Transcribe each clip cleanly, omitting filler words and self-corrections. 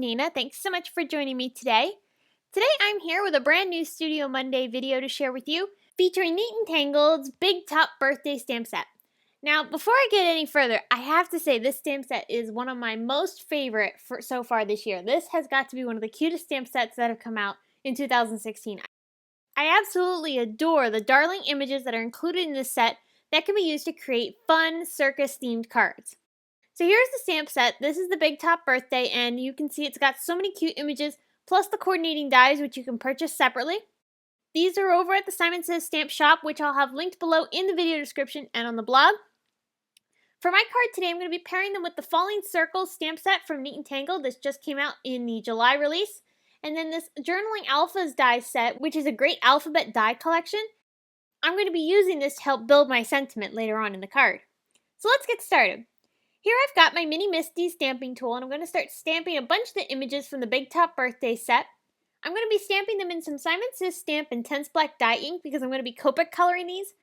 Nina. Thanks so much for joining me today. Today I'm here with a brand new Studio Monday video to share with you, featuring Neat Tangled's Big Top Birthday Stamp Set. Now, before I get any further, I have to say this stamp set is one of my most favorite so far this year. This has got to be one of the cutest stamp sets that have come out in 2016. I absolutely adore the darling images that are included in this set that can be used to create fun circus-themed cards. So here's the stamp set. This is the Big Top Birthday, and you can see it's got so many cute images, plus the coordinating dies, which you can purchase separately. These are over at the Simon Says Stamp Shop, which I'll have linked below in the video description and on the blog. For my card today, I'm going to be pairing them with the Falling Circles stamp set from Neat Tangled. This just came out in the July release. And then this Journaling Alphas die set, which is a great alphabet die collection. I'm going to be using this to help build my sentiment later on in the card. So let's get started. Here I've got my Mini Misty stamping tool, and I'm going to start stamping a bunch of the images from the Big Top Birthday set. I'm going to be stamping them in some Simon Says Stamp Intense Black dye ink because I'm going to be Copic coloring these.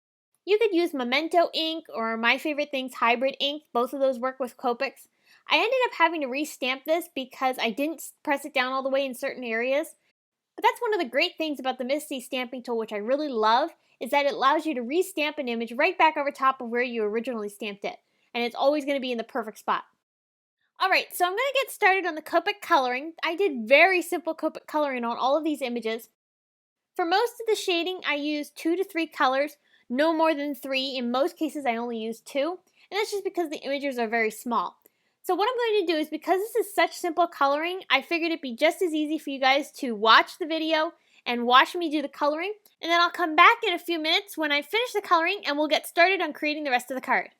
You could use Memento ink or my favorite things, Hybrid ink. Both of those work with Copics. I ended up having to re-stamp this because I didn't press it down all the way in certain areas. But that's one of the great things about the Misty stamping tool, which I really love, is that it allows you to re-stamp an image right back over top of where you originally stamped it. And it's always going to be in the perfect spot. Alright, so I'm going to get started on the Copic coloring. I did very simple Copic coloring on all of these images. For most of the shading, I used 2 to 3 colors, no more than 3. In most cases, I only use 2. And that's just because the images are very small. So what I'm going to do is, because this is such simple coloring, I figured it'd be just as easy for you guys to watch the video and watch me do the coloring. And then I'll come back in a few minutes when I finish the coloring and we'll get started on creating the rest of the card.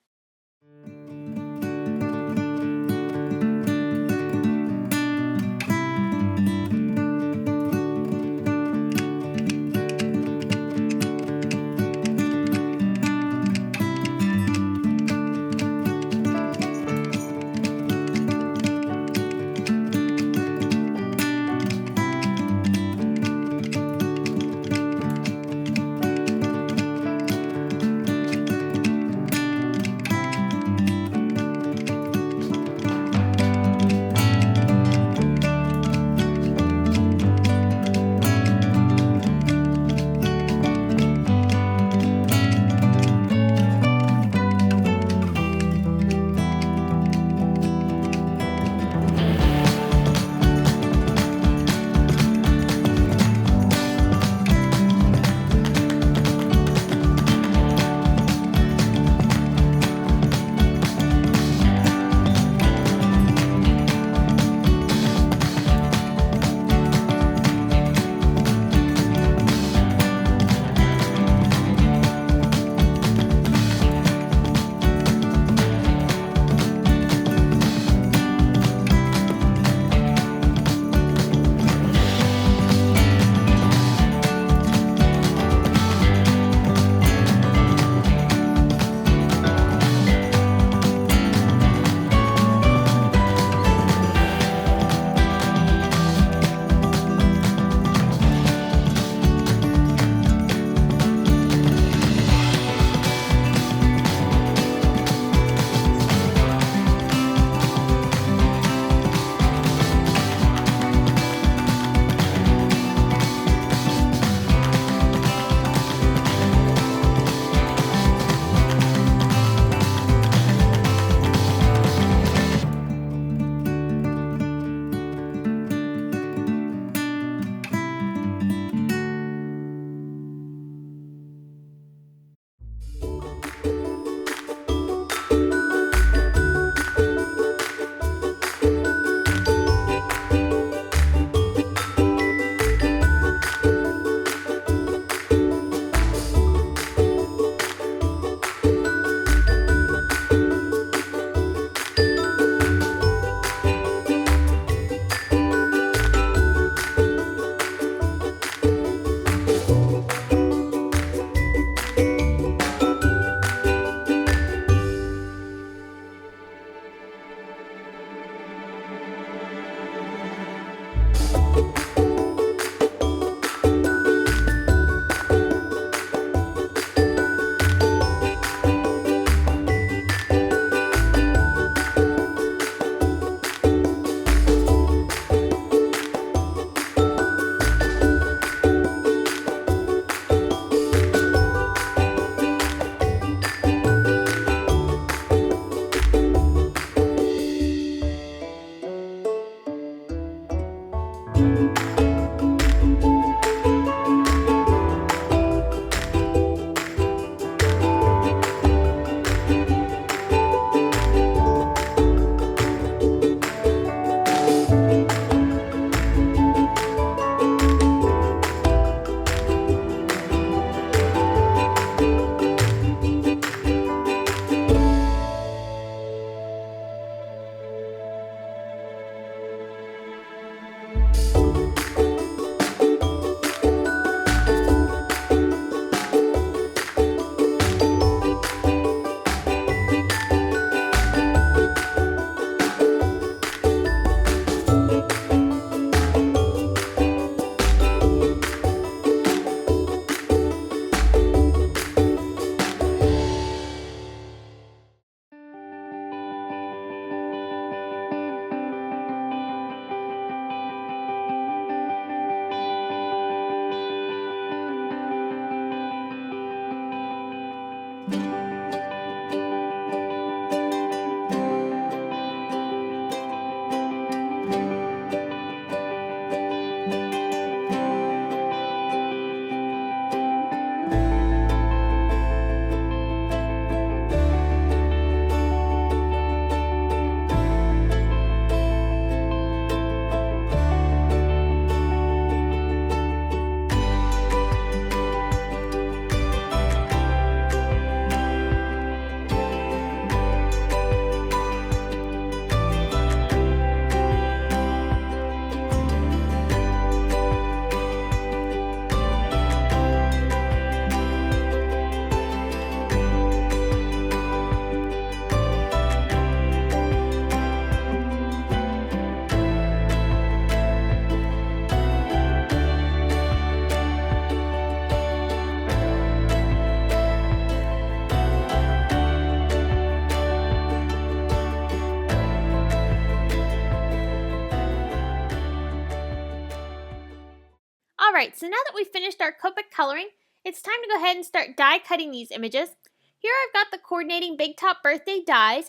so now that we've finished our Copic coloring, it's time to go ahead and start die cutting these images. Here I've got the coordinating Big Top birthday dies.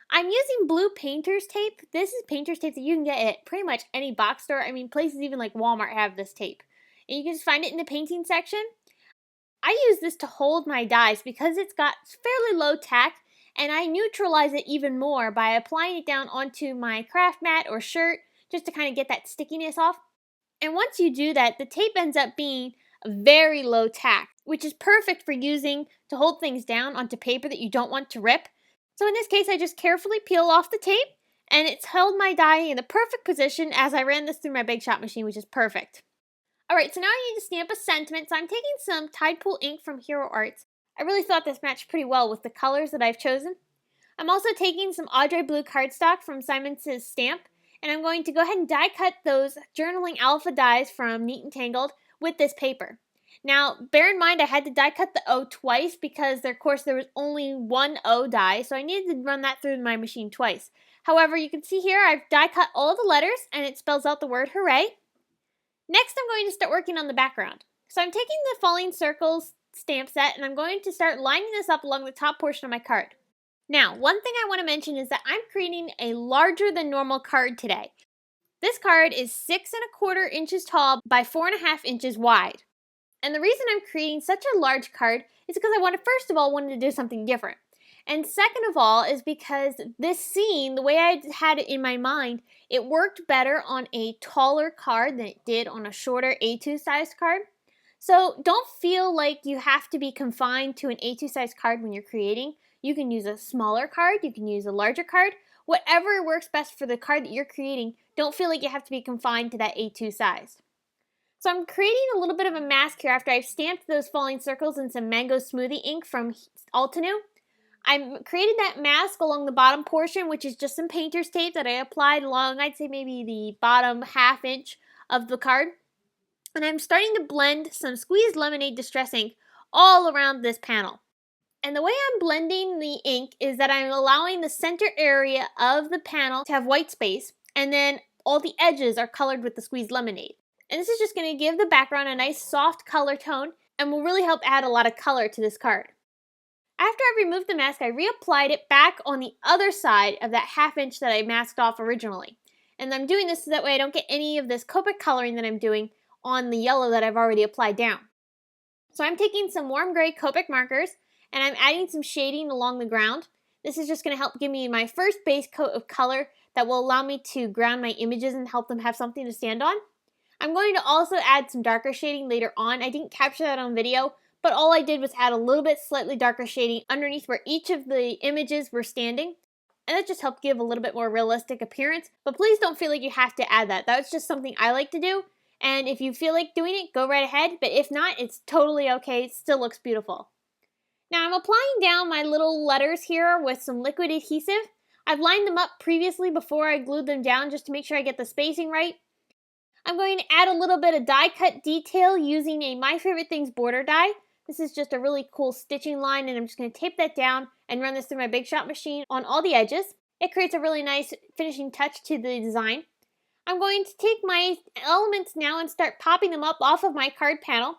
I'm using blue painter's tape. This is painter's tape that you can get at pretty much any box store. I mean, places even like Walmart have this tape. And you can just find it in the painting section. I use this to hold my dies because it's got fairly low tack, and I neutralize it even more by applying it down onto my craft mat or shirt just to kind of get that stickiness off. And once you do that, the tape ends up being a very low tack, which is perfect for using to hold things down onto paper that you don't want to rip. So in this case, I just carefully peel off the tape, and it's held my die in the perfect position as I ran this through my Big Shot machine, which is perfect. Alright, so now I need to stamp a sentiment, so I'm taking some Tide Pool ink from Hero Arts. I really thought this matched pretty well with the colors that I've chosen. I'm also taking some Audrey Blue cardstock from Simon Says Stamp, and I'm going to go ahead and die cut those Journaling Alpha dies from Neat and Tangled with this paper. Now, bear in mind I had to die cut the O twice because, of course, there was only one O die, so I needed to run that through my machine twice. However, you can see here I've die cut all the letters, and it spells out the word hooray. Next, I'm going to start working on the background. So I'm taking the Falling Circles stamp set, and I'm going to start lining this up along the top portion of my card. Now, one thing I want to mention is that I'm creating a larger than normal card today. This card is 6¼ inches tall by 4½ inches wide. And the reason I'm creating such a large card is because I first of all wanted to do something different. And second of all is because this scene, the way I had it in my mind, it worked better on a taller card than it did on a shorter A2 size card. So don't feel like you have to be confined to an A2 size card when you're creating. You can use a smaller card, you can use a larger card, whatever works best for the card that you're creating. Don't feel like you have to be confined to that A2 size. So I'm creating a little bit of a mask here after I've stamped those falling circles in some Mango Smoothie ink from Altenew. I created that mask along the bottom portion, which is just some painter's tape that I applied along, I'd say maybe the bottom ½ inch of the card. And I'm starting to blend some squeezed lemonade distress ink all around this panel. And the way I'm blending the ink is that I'm allowing the center area of the panel to have white space, and then all the edges are colored with the squeezed lemonade. And this is just going to give the background a nice soft color tone and will really help add a lot of color to this card. After I removed the mask, I reapplied it back on the other side of that ½ inch that I masked off originally. And I'm doing this so that way I don't get any of this Copic coloring that I'm doing on the yellow that I've already applied down. So I'm taking some warm gray Copic markers and I'm adding some shading along the ground. This is just going to help give me my first base coat of color that will allow me to ground my images and help them have something to stand on. I'm going to also add some darker shading later on. I didn't capture that on video, but all I did was add a little bit slightly darker shading underneath where each of the images were standing. And that just helped give a little bit more realistic appearance. But please don't feel like you have to add that. That's just something I like to do. And if you feel like doing it, go right ahead. But if not, it's totally okay. It still looks beautiful. Now I'm applying down my little letters here with some liquid adhesive. I've lined them up previously before I glued them down just to make sure I get the spacing right. I'm going to add a little bit of die cut detail using a My Favorite Things border die. This is just a really cool stitching line, and I'm just going to tape that down and run this through my Big Shot machine on all the edges. It creates a really nice finishing touch to the design. I'm going to take my elements now and start popping them up off of my card panel.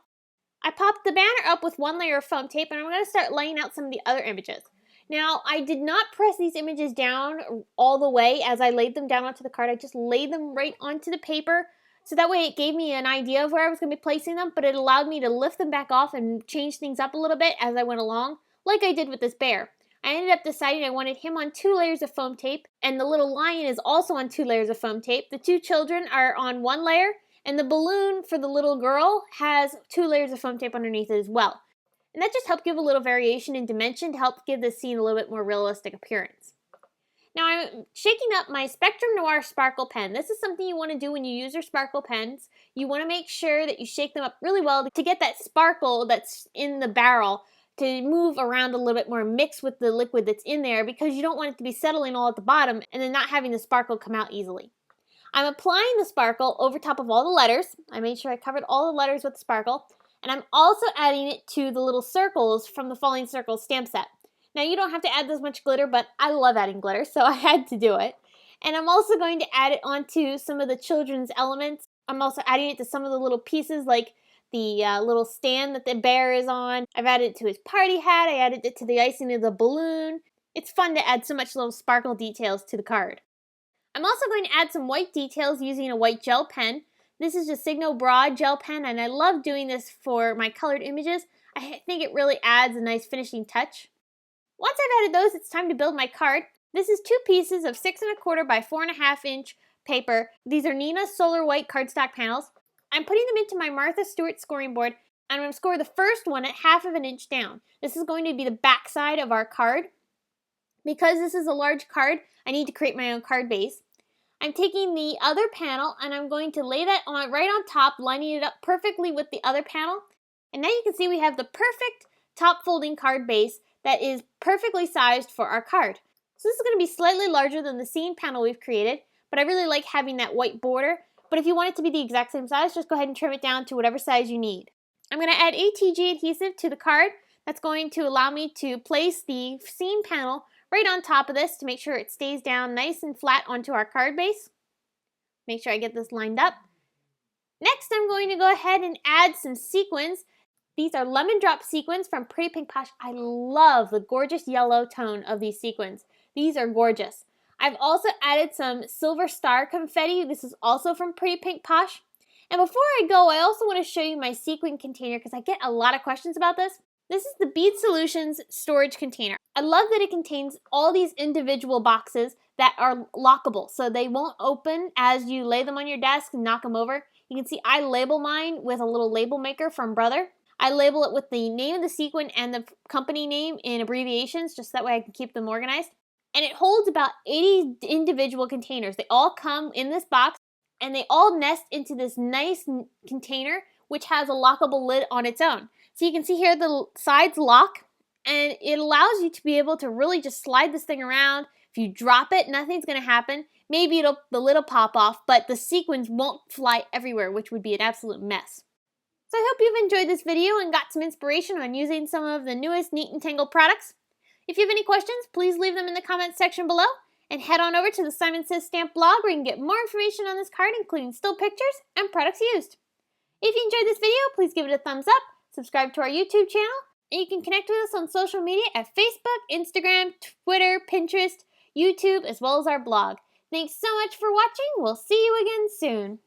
I popped the banner up with one layer of foam tape, and I'm going to start laying out some of the other images. Now, I did not press these images down all the way as I laid them down onto the card. I just laid them right onto the paper. So that way it gave me an idea of where I was going to be placing them, but it allowed me to lift them back off and change things up a little bit as I went along, like I did with this bear. I ended up deciding I wanted him on 2 layers of foam tape, and the little lion is also on 2 layers of foam tape. The 2 children are on 1 layer, and the balloon for the little girl has 2 layers of foam tape underneath it as well. And that just helped give a little variation in dimension to help give this scene a little bit more realistic appearance. Now I'm shaking up my Spectrum Noir Sparkle Pen. This is something you want to do when you use your sparkle pens. You want to make sure that you shake them up really well to get that sparkle that's in the barrel to move around a little bit more, mix with the liquid that's in there, because you don't want it to be settling all at the bottom and then not having the sparkle come out easily. I'm applying the sparkle over top of all the letters. I made sure I covered all the letters with the sparkle. And I'm also adding it to the little circles from the Falling Circles stamp set. Now you don't have to add this much glitter, but I love adding glitter, so I had to do it. And I'm also going to add it onto some of the children's elements. I'm also adding it to some of the little pieces like the little stand that the bear is on. I've added it to his party hat. I added it to the icing of the balloon. It's fun to add so much little sparkle details to the card. I'm also going to add some white details using a white gel pen. This is just Signo Broad gel pen, and I love doing this for my colored images. I think it really adds a nice finishing touch. Once I've added those, it's time to build my card. This is 2 pieces of 6 1/4 by 4.5 inch paper. These are Neenah Solar White cardstock panels. I'm putting them into my Martha Stewart scoring board, and I'm going to score the first one at 1/2 inch down. This is going to be the back side of our card. Because this is a large card, I need to create my own card base. I'm taking the other panel and I'm going to lay that on right on top, lining it up perfectly with the other panel. And now you can see we have the perfect top folding card base that is perfectly sized for our card. So this is going to be slightly larger than the scene panel we've created, but I really like having that white border. But if you want it to be the exact same size, just go ahead and trim it down to whatever size you need. I'm going to add ATG adhesive to the card. That's going to allow me to place the scene panel right on top of this to make sure it stays down nice and flat onto our card base. Make sure I get this lined up. Next, I'm going to go ahead and add some sequins. These are lemon drop sequins from Pretty Pink Posh. I love the gorgeous yellow tone of these sequins. These are gorgeous. I've also added some silver star confetti. This is also from Pretty Pink Posh. And before I go, I also want to show you my sequin container because I get a lot of questions about this. This is the Bead Solutions storage container. I love that it contains all these individual boxes that are lockable, so they won't open as you lay them on your desk and knock them over. You can see I label mine with a little label maker from Brother. I label it with the name of the sequin and the company name in abbreviations, just that way I can keep them organized. And it holds about 80 individual containers. They all come in this box, and they all nest into this nice container, which has a lockable lid on its own. So you can see here the sides lock, and it allows you to be able to really just slide this thing around. If you drop it, nothing's going to happen. Maybe the lid will pop off, but the sequins won't fly everywhere, which would be an absolute mess. So I hope you've enjoyed this video and got some inspiration on using some of the newest Neat and Tangled products. If you have any questions, please leave them in the comments section below, and head on over to the Simon Says Stamp blog where you can get more information on this card, including still pictures and products used. If you enjoyed this video, please give it a thumbs up, subscribe to our YouTube channel, and you can connect with us on social media at Facebook, Instagram, Twitter, Pinterest, YouTube, as well as our blog. Thanks so much for watching. We'll see you again soon.